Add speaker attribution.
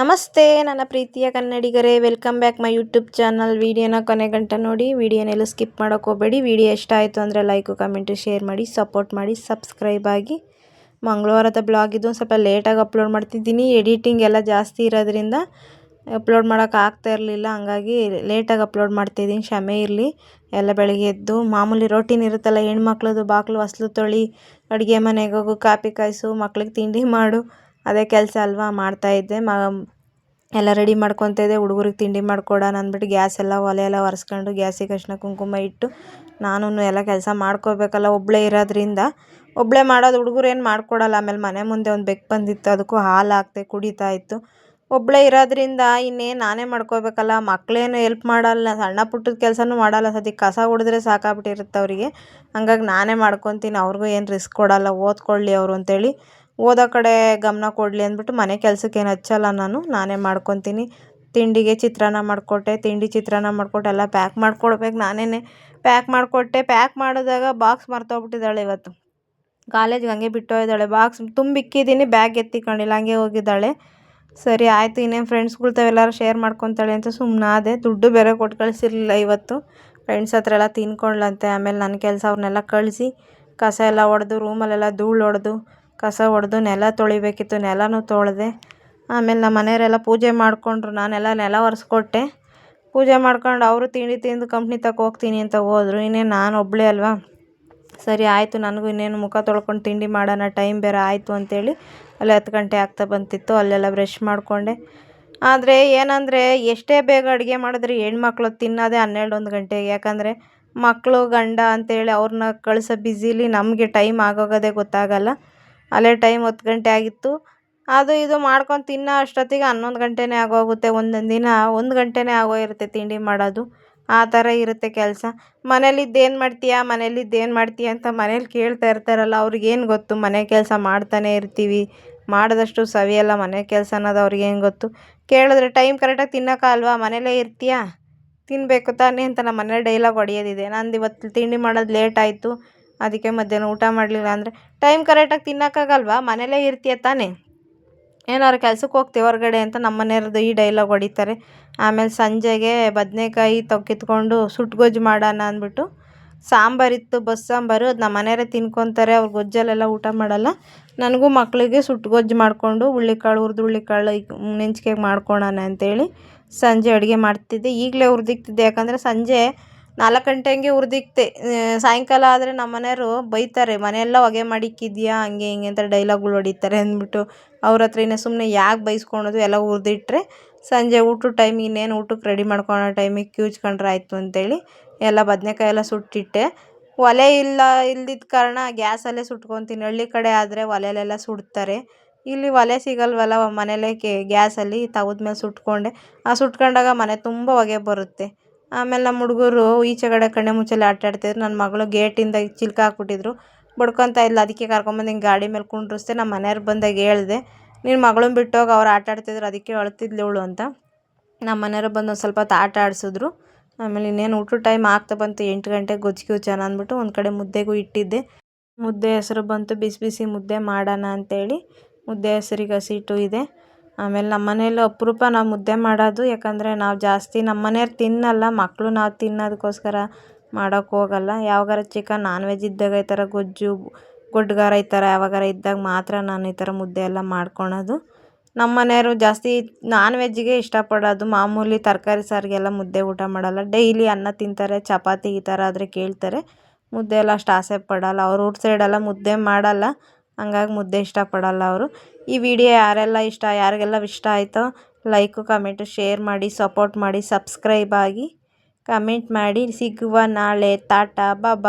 Speaker 1: ನಮಸ್ತೆ ನನ್ನ ಪ್ರೀತಿಯ ಕನ್ನಡಿಗರೇ, welcome back my YouTube channel. ವಿಡಿಯೋನ ಕೊನೆ ಗಂಟ ನೋಡಿ, ವಿಡಿಯೋನೆಲ್ಲ ಸ್ಕಿಪ್ ಮಾಡೋಕೆ ಹೋಗಬೇಡಿ. ವಿಡಿಯೋ ಇಷ್ಟ ಆಯಿತು ಅಂದರೆ ಲೈಕು ಕಮೆಂಟು ಶೇರ್ ಮಾಡಿ, ಸಪೋರ್ಟ್ ಮಾಡಿ, ಸಬ್ಸ್ಕ್ರೈಬ್ ಆಗಿ. ಮಂಗಳವಾರದ ಬ್ಲಾಗ್ ಇದು ಸ್ವಲ್ಪ ಲೇಟಾಗಿ ಅಪ್ಲೋಡ್ ಮಾಡ್ತಿದ್ದೀನಿ. ಎಡಿಟಿಂಗ್ ಎಲ್ಲ ಜಾಸ್ತಿ ಇರೋದ್ರಿಂದ ಅಪ್ಲೋಡ್ ಮಾಡೋಕೆ ಆಗ್ತಾ ಇರಲಿಲ್ಲ, ಹಂಗಾಗಿ ಲೇಟಾಗಿ ಅಪ್ಲೋಡ್ ಮಾಡ್ತಿದ್ದೀನಿ, ಕ್ಷಮೆ ಇರಲಿ. ಎಲ್ಲ ಬೆಳಗ್ಗೆ ಎದ್ದು ಮಾಮೂಲಿ ರೋಟೀನ್ ಇರುತ್ತಲ್ಲ ಹೆಣ್ಮಕ್ಳದು, ಬಾಗಿಲು ಹೊಸ್ಲು ತೊಳಿ, ಅಡುಗೆ ಮನೆಗೆ ಹೋಗು, ಕಾಪಿ ಕಾಯಿಸು, ಮಕ್ಳಿಗೆ ತಿಂಡಿ ಮಾಡು, ಅದೇ ಕೆಲಸ ಅಲ್ವಾ, ಮಾಡ್ತಾಯಿದ್ದೆ. ಎಲ್ಲ ರೆಡಿ ಮಾಡ್ಕೊತಿದ್ದೆ, ಹುಡುಗರಿಗೆ ತಿಂಡಿ ಮಾಡಿಕೊಡೋಣ ಅಂದ್ಬಿಟ್ಟು ಗ್ಯಾಸ್ ಎಲ್ಲ ಒಲೆ ಎಲ್ಲ ಒರೆಸ್ಕೊಂಡು ಗ್ಯಾಸಿಗೆ ಅರಿಶಿನ ಕುಂಕುಮ ಇಟ್ಟು ನಾನು ಎಲ್ಲ ಕೆಲಸ ಮಾಡ್ಕೋಬೇಕಲ್ಲ. ಒಬ್ಬಳೇ ಇರೋದ್ರಿಂದ ಒಬ್ಬಳೇ ಮಾಡೋದು, ಹುಡುಗರು ಏನು ಮಾಡ್ಕೊಡಲ್ಲ. ಆಮೇಲೆ ಮನೆ ಮುಂದೆ ಒಂದು ಬೆಕ್ಕು ಬಂದಿತ್ತು, ಅದಕ್ಕೂ ಹಾಲು ಹಾಕ್ತೆ ಕುಡಿತಾ ಇತ್ತು. ಒಬ್ಬಳೇ ಇರೋದ್ರಿಂದ ಇನ್ನೇನು ನಾನೇ ಮಾಡ್ಕೋಬೇಕಲ್ಲ. ಮಕ್ಕಳೇನು ಹೆಲ್ಪ್ ಮಾಡಲ್ಲ, ಸಣ್ಣ ಪುಟ್ಟದ ಕೆಲಸನೂ ಮಾಡಲ್ಲ. ಸದ್ಯಕ್ಕೆ ಕಸ ಹೊಡೆದ್ರೆ ಸಾಕಾಗ್ಬಿಟ್ಟಿರುತ್ತೆ ಅವರಿಗೆ, ಹಂಗಾಗಿ ನಾನೇ ಮಾಡ್ಕೊತೀನಿ. ಅವ್ರಿಗೂ ಏನು ರಿಸ್ಕ್ ಕೊಡಲ್ಲ, ಓದ್ಕೊಳ್ಳಿ ಅವರು ಅಂತೇಳಿ, ಓದೋ ಕಡೆ ಗಮನ ಕೊಡಲಿ ಅಂದ್ಬಿಟ್ಟು ಮನೆ ಕೆಲಸಕ್ಕೇನು ಹಚ್ಚಲ್ಲ, ನಾನೇ ಮಾಡ್ಕೊತೀನಿ. ತಿಂಡಿಗೆ ಚಿತ್ರಾನ್ನ ಮಾಡಿಕೊಟ್ಟೆ, ಚಿತ್ರಾನ್ನ ಮಾಡಿಕೊಟ್ಟು ಎಲ್ಲ ಪ್ಯಾಕ್ ಮಾಡ್ಕೊಡ್ಬೇಕು, ನಾನೇ ಪ್ಯಾಕ್ ಮಾಡಿಕೊಟ್ಟೆ. ಪ್ಯಾಕ್ ಮಾಡಿದಾಗ ಬಾಕ್ಸ್ ಮರ್ತೋಗ್ಬಿಟ್ಟಿದ್ದಾಳೆ ಇವತ್ತು. ಕಾಲೇಜ್ಗೆ ಹಂಗೆ ಬಿಟ್ಟು ಹೋಗಿದ್ದಾಳೆ, ಬಾಕ್ಸ್ ತುಂಬಿಕ್ಕಿದ್ದೀನಿ, ಬ್ಯಾಗ್ ಎತ್ತಿಕೊಂಡಿಲ್ಲ, ಹಂಗೆ ಹೋಗಿದ್ದಾಳೆ. ಸರಿ ಆಯಿತು, ಇನ್ನೇನು ಫ್ರೆಂಡ್ಸ್ಗಳ್ತಾವೆಲ್ಲರೂ ಶೇರ್ ಮಾಡ್ಕೊತಾಳೆ ಅಂತ ಸುಮ್ಮನಾದೆ. ದುಡ್ಡು ಬೇರೆ ಕೊಟ್ಟು ಕಳಿಸಿರ್ಲಿಲ್ಲ ಇವತ್ತು, ಫ್ರೆಂಡ್ಸ್ ಹತ್ರ ಎಲ್ಲ ತಿನ್ಕೊಳ್ಳಂತೆ. ಆಮೇಲೆ ನನ್ನ ಕೆಲಸ ಅವ್ರನ್ನೆಲ್ಲ ಕಳಿಸಿ ಕಸ ಎಲ್ಲ ಹೊಡೆದು, ರೂಮಲ್ಲೆಲ್ಲ ಧೂಳು ಹೊಡೆದು ಕಸ ಹೊಡೆದು ನೆಲ ತೊಳಿಬೇಕಿತ್ತು, ನೆಲನೂ ತೊಳೆದೆ. ಆಮೇಲೆ ನಮ್ಮ ಮನೆಯವರೆಲ್ಲ ಪೂಜೆ ಮಾಡಿಕೊಂಡ್ರು, ನಾನೆಲ್ಲ ನೆಲ ಒರೆಸ್ಕೊಟ್ಟೆ. ಪೂಜೆ ಮಾಡ್ಕೊಂಡು ಅವರು ತಿಂಡಿ ತಿಂದು ಕಂಪ್ನಿ ತಗೋ ಹೋಗ್ತೀನಿ ಅಂತ ಹೋದರು. ಇನ್ನೇನು ನಾನು ಒಬ್ಬಳೇ ಅಲ್ವಾ, ಸರಿ ಆಯಿತು, ನನಗೂ ಇನ್ನೇನು ಮುಖ ತೊಳ್ಕೊಂಡು ತಿಂಡಿ ಮಾಡೋಣ, ಟೈಮ್ ಬೇರೆ ಆಯಿತು ಅಂತೇಳಿ ಅಲ್ಲಿ 10 ಗಂಟೆ ಆಗ್ತಾ ಬಂತಿತ್ತು. ಅಲ್ಲೆಲ್ಲ ಬ್ರಷ್ ಮಾಡಿಕೊಂಡೆ. ಆದರೆ ಏನಂದರೆ ಎಷ್ಟೇ ಬೇಗ ಅಡುಗೆ ಮಾಡಿದ್ರೆ ಹೆಣ್ಮಕ್ಳು ತಿನ್ನೋದೇ 12-1 ಗಂಟೆಗೆ. ಯಾಕಂದರೆ ಮಕ್ಕಳು ಗಂಡ ಅಂತೇಳಿ ಅವ್ರನ್ನ ಕಳಿಸೋ ಬ್ಯುಸಿಲಿ ನಮಗೆ ಟೈಮ್ ಆಗೋಗೋದೇ ಗೊತ್ತಾಗಲ್ಲ. ಅಲ್ಲೇ ಟೈಮ್ 10 ಗಂಟೆ ಆಗಿತ್ತು. ಅದು ಇದು ಮಾಡ್ಕೊಂಡು ತಿನ್ನೋ ಅಷ್ಟೊತ್ತಿಗೆ 11 ಗಂಟೆನೇ ಆಗೋಗುತ್ತೆ. ಒಂದೊಂದು ದಿನ 1 ಗಂಟೆನೇ ಆಗೋಗಿರುತ್ತೆ ತಿಂಡಿ ಮಾಡೋದು. ಆ ಥರ ಇರುತ್ತೆ ಕೆಲಸ. ಮನೇಲಿದ್ದೇನು ಮಾಡ್ತೀಯಾ ಅಂತ ಮನೇಲಿ ಕೇಳ್ತಾ ಇರ್ತಾರಲ್ಲ, ಅವ್ರಿಗೇನು ಗೊತ್ತು, ಮನೆ ಕೆಲಸ ಮಾಡ್ತಾನೆ ಇರ್ತೀವಿ, ಮಾಡಿದಷ್ಟು ಸವಿಯಲ್ಲ ಮನೆ ಕೆಲಸ ಅನ್ನೋದು ಅವ್ರಿಗೇನು ಗೊತ್ತು. ಕೇಳಿದ್ರೆ ಟೈಮ್ ಕರೆಕ್ಟಾಗಿ ತಿನ್ನೋಕ್ಕಲ್ವಾ, ಮನೇಲೇ ಇರ್ತೀಯಾ, ತಿನ್ನಬೇಕು ತಾನೇ ಅಂತ ನಮ್ಮ ಮನೇಲಿ ಡೈಲಾಗ್ ಹೊಡೆಯೋದಿದೆ. ನಂದು ಇವತ್ತು ತಿಂಡಿ ಮಾಡೋದು ಲೇಟ್ ಆಯಿತು, ಅದಕ್ಕೆ ಮಧ್ಯಾಹ್ನ ಊಟ ಮಾಡಲಿಲ್ಲ ಅಂದರೆ, ಟೈಮ್ ಕರೆಕ್ಟಾಗಿ ತಿನ್ನೋಕ್ಕಾಗಲ್ವಾ, ಮನೇಲೇ ಇರ್ತೀಯ ತಾನೇ, ಏನಾದ್ರು ಕೆಲ್ಸಕ್ಕೆ ಹೋಗ್ತೀವಿ ಹೊರಗಡೆ ಅಂತ ನಮ್ಮ ಮನೆಯವ್ರದ್ದು ಈ ಡೈಲಾಗ್ ಹೊಡಿತಾರೆ. ಆಮೇಲೆ ಸಂಜೆಗೆ ಬದನೇಕಾಯಿ ಕಿತ್ಕೊಂಡು ಸುಟ್ಟು ಮಾಡೋಣ ಅಂದ್ಬಿಟ್ಟು ಸಾಂಬಾರಿತ್ತು, ಬಸ್ಸಾಂಬಾರು, ಅದು ನಮ್ಮ ಮನೆಯವರೇ ತಿನ್ಕೊತಾರೆ, ಅವ್ರು ಗೊಜ್ಜಲ್ಲೆಲ್ಲ ಊಟ ಮಾಡಲ್ಲ. ನನಗೂ ಮಕ್ಕಳಿಗೆ ಸುಟ್ಟು ಮಾಡಿಕೊಂಡು ಹುಳ್ಳಿಕಾಳು ನೆಂಚಿಕೆಗೆ ಮಾಡ್ಕೊಳೋಣ ಅಂತೇಳಿ ಸಂಜೆ ಅಡುಗೆ ಮಾಡ್ತಿದ್ದೆ. ಈಗಲೇ ಹುರಿದಿಕ್ತಿದ್ದೆ, ಯಾಕಂದರೆ ಸಂಜೆ 4 ಗಂಟೆ ಹಂಗೆ ಹುರಿದಿಕ್ತೆ. ಸಾಯಂಕಾಲ ಆದರೆ ನಮ್ಮ ಮನೆಯವರು ಬೈತಾರೆ, ಮನೆಯೆಲ್ಲ ಹೊಗೆ ಮಾಡಿಕ್ಕಿದ್ಯಾ ಹಂಗೆ ಹಿಂಗೆ ಅಂತ ಡೈಲಾಗ್ಗಳು ಹೊಡಿತಾರೆ ಅಂದ್ಬಿಟ್ಟು. ಅವ್ರ ಹತ್ರ ಇನ್ನೂ ಸುಮ್ಮನೆ ಯಾಕೆ ಬೈಸ್ಕೊಳೋದು, ಎಲ್ಲ ಹುರಿದಿಟ್ರೆ ಸಂಜೆ ಊಟದ ಟೈಮ್ ಇನ್ನೇನು ಊಟಕ್ಕೆ ರೆಡಿ ಮಾಡ್ಕೊಳ್ಳೋ ಟೈಮಿಗೆ ಕ್ಯೂಚ್ಕೊಂಡ್ರೆ ಆಯಿತು ಅಂತೇಳಿ ಎಲ್ಲ ಬದನೇಕಾಯಿ ಎಲ್ಲ ಸುಟ್ಟಿಟ್ಟೆ. ಒಲೆ ಇಲ್ದಿದ್ದ ಕಾರಣ ಗ್ಯಾಸಲ್ಲೇ ಸುಟ್ಕೊತೀನಿ. ಹಳ್ಳಿ ಕಡೆ ಆದರೆ ಒಲೆಯಲ್ಲೆಲ್ಲ ಸುಡ್ತಾರೆ, ಇಲ್ಲಿ ಒಲೆ ಸಿಗಲ್ವಲ್ಲ ಮನೇಲೇ, ಗ್ಯಾಸಲ್ಲಿ ತವದ ಮೇಲೆ ಸುಟ್ಕೊಂಡೆ. ಸುಟ್ಕೊಂಡಾಗ ಮನೆ ತುಂಬ ಹೊಗೆ ಬರುತ್ತೆ. ಆಮೇಲೆ ನಮ್ಮ ಹುಡುಗರು ಈಚೆಗಡೆ ಕಣ್ಣೆ ಮುಚ್ಚಲ್ಲಿ ಆಟಾಡ್ತಿದ್ರು. ನನ್ನ ಮಗಳು ಗೇಟಿಂದ ಚಿಲ್ಕ ಹಾಕ್ಬಿಟ್ಟಿದ್ರು, ಬಡ್ಕೊತಾ ಇಲ್ಲ, ಅದಕ್ಕೆ ಕರ್ಕೊಂಬಂದು ಹಿಂಗೆ ಗಾಡಿ ಮೇಲೆ ಕುಂಡ್ರಿಸ್ದೆ. ನಮ್ಮ ಮನೆಯವ್ರು ಬಂದಾಗ ಹೇಳಿದೆ, ನಿನ್ನ ಮಗಳನ್ನ ಬಿಟ್ಟೋಗಿ ಅವ್ರು ಆಟಾಡ್ತಿದ್ರು, ಅದಕ್ಕೆ ಅಳ್ತಿದ್ಲು ಇವಳು ಅಂತ. ನಮ್ಮ ಮನೆಯವರು ಬಂದು ಒಂದು ಸ್ವಲ್ಪ ಹೊತ್ತು ಆಟ ಆಡಿಸಿದ್ರು. ಆಮೇಲೆ ಇನ್ನೇನು ಊಟದ ಟೈಮ್ ಆಗ್ತಾ ಬಂತು, 8 ಗಂಟೆಗೆ ಗೊಜ್ಜು ಅಂದ್ಬಿಟ್ಟು ಒಂದು ಕಡೆ ಮುದ್ದೆಗೂ ಇಟ್ಟಿದ್ದೆ. ಮುದ್ದೆ ಹೆಸರು ಬಂತು, ಬಿಸಿ ಬಿಸಿ ಮುದ್ದೆ ಮಾಡೋಣ ಅಂತೇಳಿ ಮುದ್ದೆ ಹೆಸರಿಗೆ ಹಸಿಟ್ಟು ಇದೆ. ಆಮೇಲೆ ನಮ್ಮ ಮನೇಲಿ ಅಪರೂಪ ನಾವು ಮುದ್ದೆ ಮಾಡೋದು, ಯಾಕಂದರೆ ನಾವು ಜಾಸ್ತಿ ನಮ್ಮ ಮನೆಯವ್ರು ತಿನ್ನಲ್ಲ, ಮಕ್ಕಳು ನಾವು ತಿನ್ನೋದಕ್ಕೋಸ್ಕರ ಮಾಡೋಕ್ಕೆ ಹೋಗಲ್ಲ. ಯಾವಾಗಾರ ಚಿಕನ್ ನಾನ್ ವೆಜ್ ಇದ್ದಾಗ ಈ ಥರ ಗೊಡ್ಗಾರ ಈ ಥರ ಯಾವಾಗಾರ ಇದ್ದಾಗ ಮಾತ್ರ ನಾನು ಈ ಥರ ಮುದ್ದೆ ಎಲ್ಲ ಮಾಡ್ಕೊಳೋದು. ನಮ್ಮ ಮನೆಯವರು ಜಾಸ್ತಿ ನಾನ್ ವೆಜ್ಜಿಗೆ ಇಷ್ಟಪಡೋದು, ಮಾಮೂಲಿ ತರಕಾರಿ ಸಾರಿಗೆಲ್ಲ ಮುದ್ದೆ ಊಟ ಮಾಡಲ್ಲ. ಡೈಲಿ ಅನ್ನ ತಿಂತಾರೆ, ಚಪಾತಿ ಈ ಥರ ಆದರೆ ಕೇಳ್ತಾರೆ. ಮುದ್ದೆ ಎಲ್ಲ ಅಷ್ಟು ಆಸೆ ಪಡಲ್ಲ. ಅವ್ರ ಊರ ಸೈಡೆಲ್ಲ ಮುದ್ದೆ ಮಾಡಲ್ಲ, ಹಂಗಾಗಿ ಮುದ್ದೆ ಇಷ್ಟಪಡಲ್ಲ ಅವರು. ಈ ವಿಡಿಯೋ ಯಾರಿಗೆಲ್ಲ ಇಷ್ಟ ಆಯಿತೋ ಲೈಕು ಕಮೆಂಟು ಶೇರ್ ಮಾಡಿ, ಸಪೋರ್ಟ್ ಮಾಡಿ, ಸಬ್ಸ್ಕ್ರೈಬ್ ಆಗಿ, ಕಮೆಂಟ್ ಮಾಡಿ. ಸಿಗುವ ನಾಳೆ, ಟಾಟಾ ಬಾಬಾ.